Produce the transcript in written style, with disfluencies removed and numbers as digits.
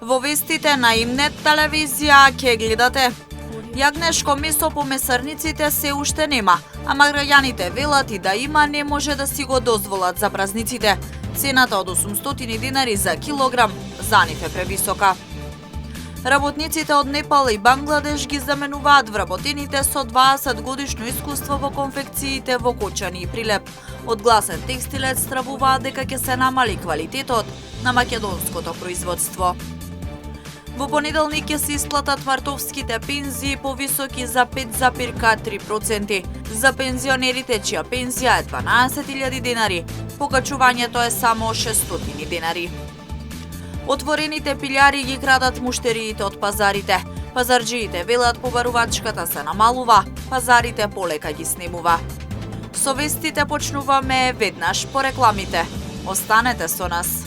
Во вестите на Имнет телевизија ќе гледате: јагнешко месо по месарниците се уште нема, ама граѓаните велат и да има не може да си го дозволат за празниците. Цената од 800 денари за килограм за нив е превисока. Работниците од Непал и Бангладеш ги заменуваат вработените со 20 годишно искуство во конфекциите во кочани и прилеп. Од гласен текстилец стравуваат дека ќе се намали квалитетот на македонското производство. Во понеделник ќе се исплатат мартовските пензии повисоки за 5,3%. За пензионерите чија пензија е 12.000 денари, покачувањето е само 600 денари. Отворените пилјари ги крадат муштериите од пазарите. Пазарџиите велат побарувачката се намалува, пазарите полека ги снемува. Со вестите почнуваме веднаш по рекламите. Останете со нас.